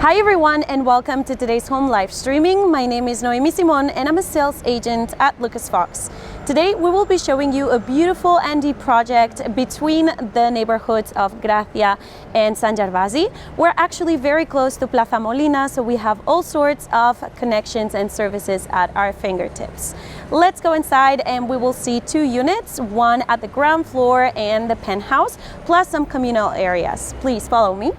Hi everyone and welcome to today's home live streaming. My name is Noemi Simon and I'm a sales agent at Lucas Fox. Today we will be showing you a beautiful ND project between the neighborhoods of Gracia and Sant Gervasi. We're actually very close to Plaza Molina, so we have all sorts of connections and services at our fingertips. Let's go inside and we will see two units, one at the ground floor and the penthouse, plus some communal areas. Please follow me.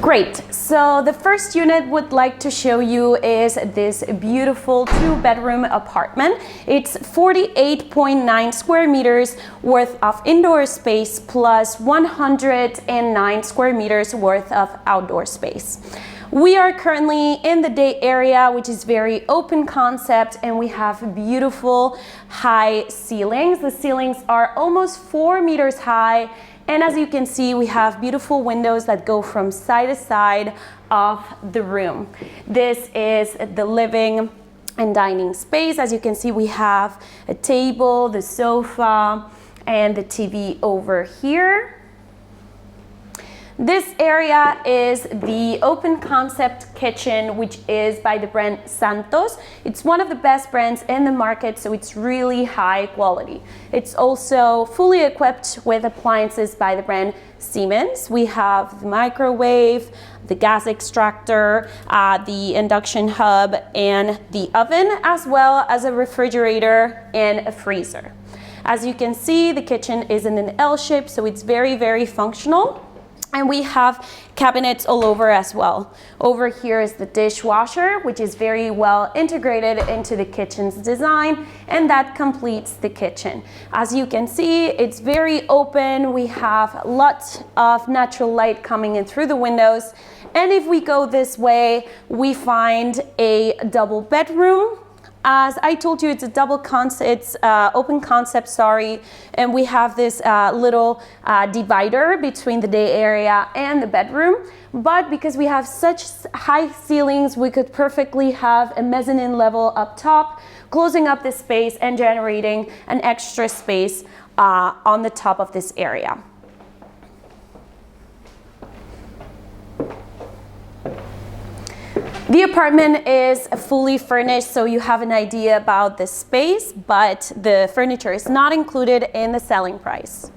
Great, so the first unit would like to show you is this beautiful two-bedroom apartment. It's 48.9 square meters worth of indoor space plus 109 square meters worth of outdoor space. We are currently in the day area, which is very open concept, and we have beautiful high ceilings. The ceilings are almost 4 meters high. And as you can see, we have beautiful windows that go from side to side of the room. This is the living and dining space. As you can see, we have a table, the sofa, and the TV over here. This area is the open concept kitchen, which is by the brand Santos. It's one of the best brands in the market, so it's really high quality. It's also fully equipped with appliances by the brand Siemens. We have the microwave, the gas extractor, the induction hub, and the oven, as well as a refrigerator and a freezer. As you can see, the kitchen is in an L shape, so it's very, very functional. And we have cabinets all over as well. Over here is the dishwasher, which is very well integrated into the kitchen's design, and that completes the kitchen. As you can see, it's very open. We have lots of natural light coming in through the windows. And if we go this way, we find a double bedroom. As I told you, it's a open concept, sorry, and we have this little divider between the day area and the bedroom. But because we have such high ceilings, we could perfectly have a mezzanine level up top, closing up this space and generating an extra space on the top of this area. The apartment is fully furnished, so you have an idea about the space, but the furniture is not included in the selling price.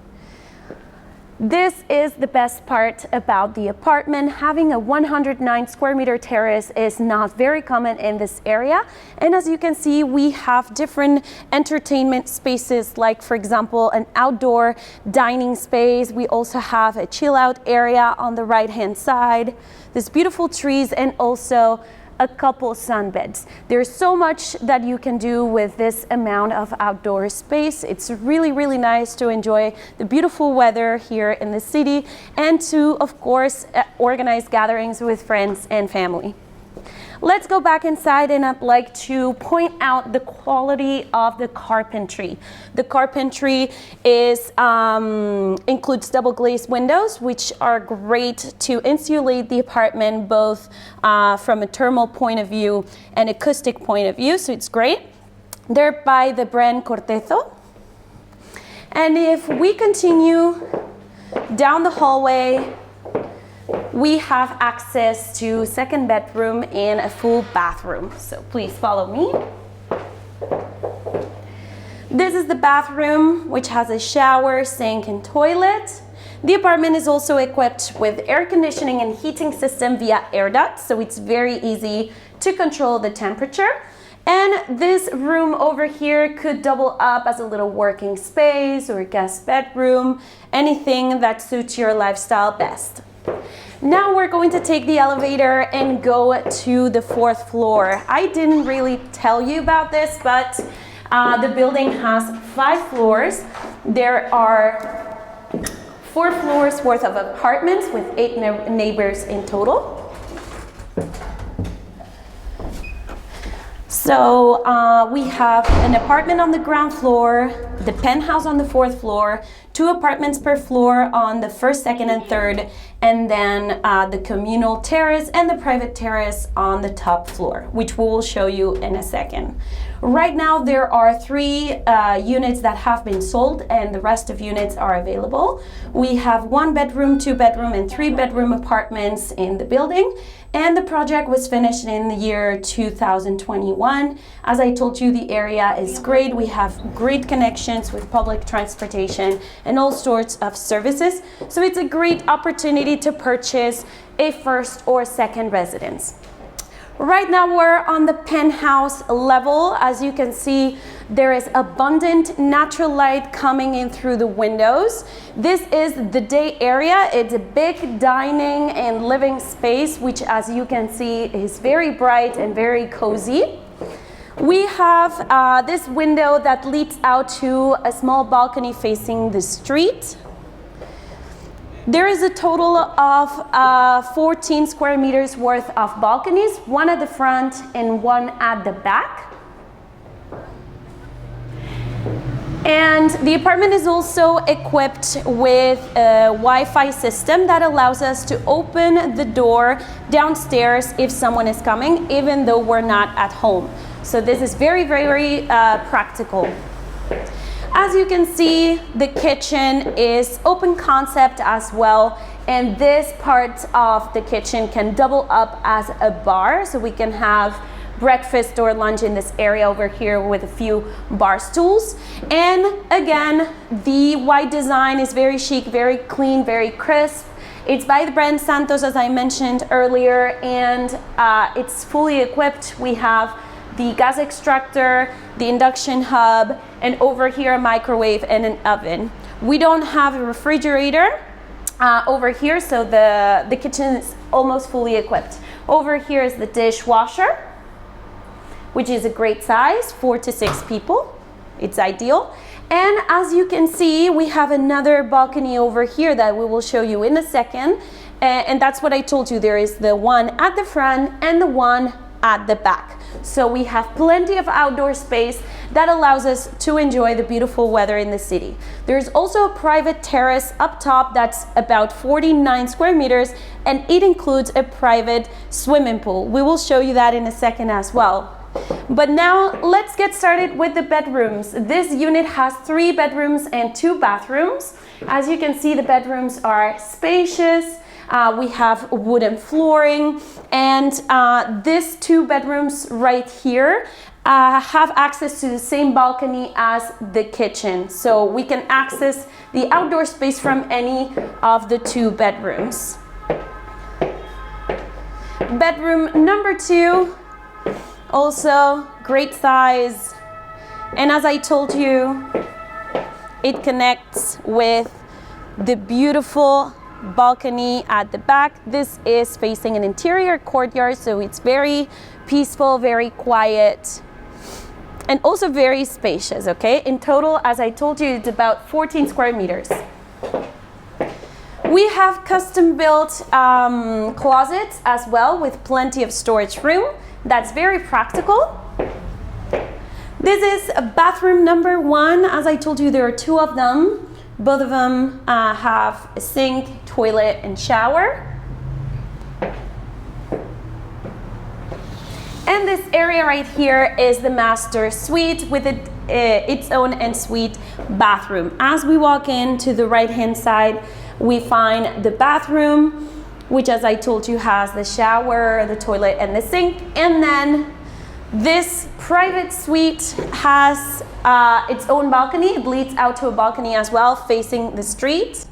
This is the best part about the apartment. Having a 109 square meter terrace is not very common in this area. And as you can see, we have different entertainment spaces, like for example, an outdoor dining space. We also have a chill out area on the right-hand side. There's beautiful trees and also a couple sunbeds. There's so much that you can do with this amount of outdoor space. It's really, really nice to enjoy the beautiful weather here in the city and to, of course, organize gatherings with friends and family. Let's go back inside, and I'd like to point out the quality of the carpentry. The carpentry includes double glazed windows, which are great to insulate the apartment both from a thermal point of view and acoustic point of view, so it's great. They're by the brand Cortezo. And if we continue down the hallway, we have access to second bedroom and a full bathroom. So please follow me. This is the bathroom, which has a shower, sink, and toilet. The apartment is also equipped with air conditioning and heating system via air ducts, so it's very easy to control the temperature. And this room over here could double up as a little working space or guest bedroom, anything that suits your lifestyle best. Now we're going to take the elevator and go to the 4th floor. I didn't really tell you about this, but the building has 5 floors. There are 4 floors worth of apartments with 8 neighbors in total. So we have an apartment on the ground floor, the penthouse on the 4th floor, 2 apartments per floor on the 1st, 2nd, and 3rd, and then the communal terrace and the private terrace on the top floor, which we will show you in a second. Right now there are 3 units that have been sold and the rest of units are available. We have 1 bedroom, 2 bedroom, and 3 bedroom apartments in the building. And the project was finished in the year 2021. As I told you, the area is great. We have great connections with public transportation and all sorts of services. So it's a great opportunity to purchase a first or second residence. Right now we're on the penthouse level. As you can see, there is abundant natural light coming in through the windows. This is the day area. It's a big dining and living space, which as you can see is very bright and very cozy. We have this window that leads out to a small balcony facing the street. There is a total of 14 square meters worth of balconies, 1 at the front and 1 at the back. And the apartment is also equipped with a Wi-Fi system that allows us to open the door downstairs if someone is coming, even though we're not at home. So this is very, very practical. As you can see, the kitchen is open concept as well, and this part of the kitchen can double up as a bar, so we can have breakfast or lunch in this area over here with a few bar stools. And again, the white design is very chic, very clean, very crisp. It's by the brand Santos, as I mentioned earlier, and it's fully equipped. We have the gas extractor, the induction hub, and over here a microwave and an oven. We don't have a refrigerator over here, so the kitchen is almost fully equipped. Over here is the dishwasher, which is a great size, 4 to 6 people. It's ideal. And as you can see, we have another balcony over here that we will show you in a second. And that's what I told you. There is the one at the front and the one at the back. So we have plenty of outdoor space that allows us to enjoy the beautiful weather in the city. There's also a private terrace up top that's about 49 square meters, and it includes a private swimming pool. We will show you that in a second as well. But now let's get started with the bedrooms. This unit has 3 bedrooms and 2 bathrooms. As you can see, the bedrooms are spacious. We have wooden flooring, and these 2 bedrooms right here have access to the same balcony as the kitchen. So we can access the outdoor space from any of the 2 bedrooms. Bedroom number 2, also great size. And as I told you, it connects with the beautiful balcony at the back. This is facing an interior courtyard, so it's very peaceful, very quiet, and also very spacious, okay? In total, as I told you, it's about 14 square meters. We have custom-built closets as well, with plenty of storage room. That's very practical. This is bathroom number 1. As I told you, there are 2 of them. Both of them have a sink, toilet, and shower. And this area right here is the master suite with its own ensuite bathroom. As we walk in to the right-hand side, we find the bathroom, which, as I told you, has the shower, the toilet, and the sink. And then this private suite has its own balcony. It leads out to a balcony as well, facing the street.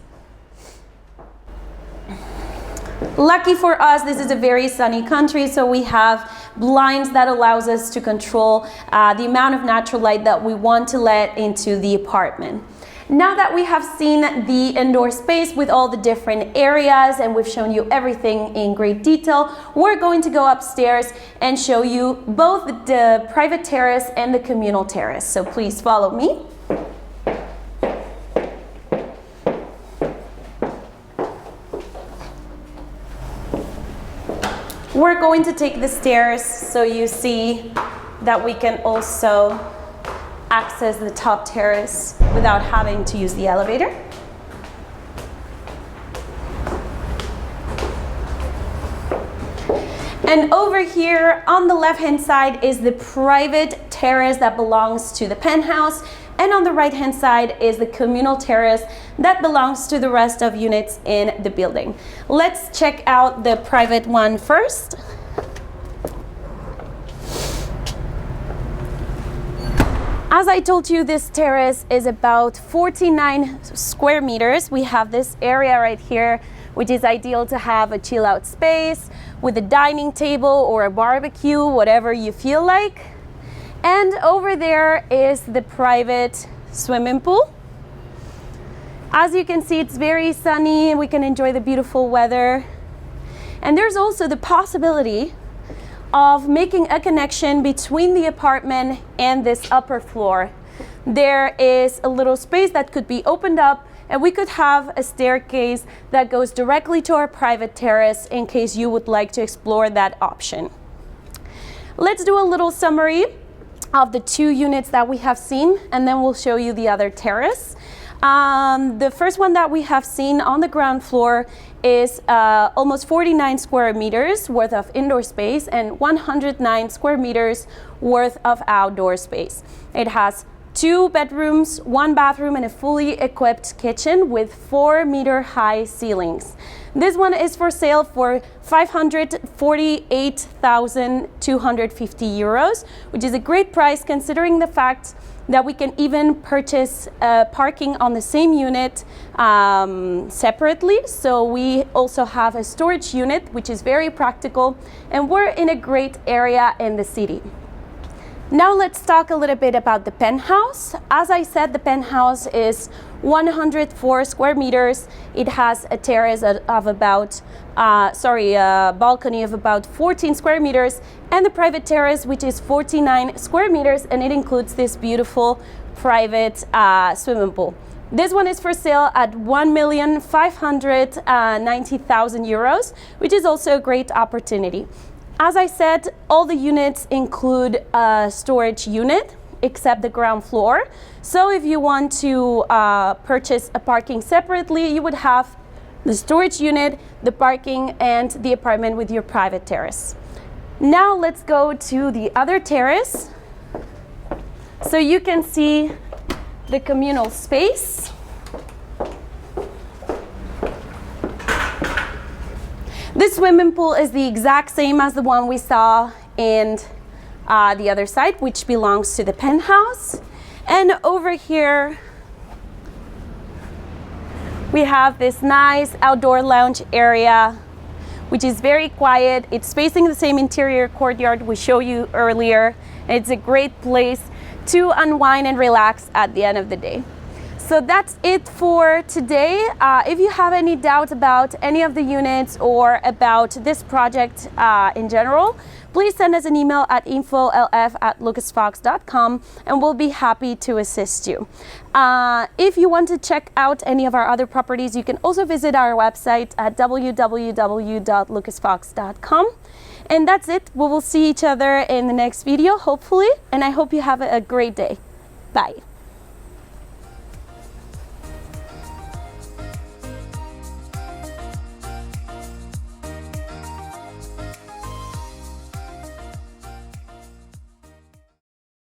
Lucky for us, this is a very sunny country, so we have blinds that allows us to control the amount of natural light that we want to let into the apartment. Now that we have seen the indoor space with all the different areas and we've shown you everything in great detail, we're going to go upstairs and show you both the private terrace and the communal terrace. So please follow me. We're going to take the stairs so you see that we can also access the top terrace without having to use the elevator. And over here on the left-hand side is the private terrace that belongs to the penthouse, and on the right-hand side is the communal terrace that belongs to the rest of units in the building. Let's check out the private one first. As I told you, this terrace is about 49 square meters. We have this area right here, which is ideal to have a chill out space with a dining table or a barbecue, whatever you feel like. And over there is the private swimming pool. As you can see, it's very sunny. We can enjoy the beautiful weather. And there's also the possibility of making a connection between the apartment and this upper floor. There is a little space that could be opened up, and we could have a staircase that goes directly to our private terrace in case you would like to explore that option. Let's do a little summary of the two units that we have seen, and then we'll show you the other terrace. The first one that we have seen on the ground floor is almost 49 square meters worth of indoor space and 109 square meters worth of outdoor space. It has 2 bedrooms, 1 bathroom, and a fully equipped kitchen with 4-meter high ceilings. This one is for sale for 548,250 euros, which is a great price considering the fact that we can even purchase parking on the same unit separately. So we also have a storage unit, which is very practical, and we're in a great area in the city. Now let's talk a little bit about the penthouse. As I said, the penthouse is 104 square meters. It has a terrace of about, a balcony of about 14 square meters, and the private terrace, which is 49 square meters, and it includes this beautiful private swimming pool. This one is for sale at 1,590,000 euros, which is also a great opportunity. As I said, all the units include a storage unit except the ground floor. So if you want to purchase a parking separately, you would have the storage unit, the parking, and the apartment with your private terrace. Now let's go to the other terrace. So you can see the communal space. This swimming pool is the exact same as the one we saw in the other side, which belongs to the penthouse. And over here, we have this nice outdoor lounge area, which is very quiet. It's facing the same interior courtyard we showed you earlier. It's a great place to unwind and relax at the end of the day. So that's it for today. If you have any doubt about any of the units or about this project in general, please send us an email at info.lf@lucasfox.com and we'll be happy to assist you. If you want to check out any of our other properties, you can also visit our website at www.lucasfox.com. And that's it. We will see each other in the next video, hopefully, and I hope you have a great day. Bye.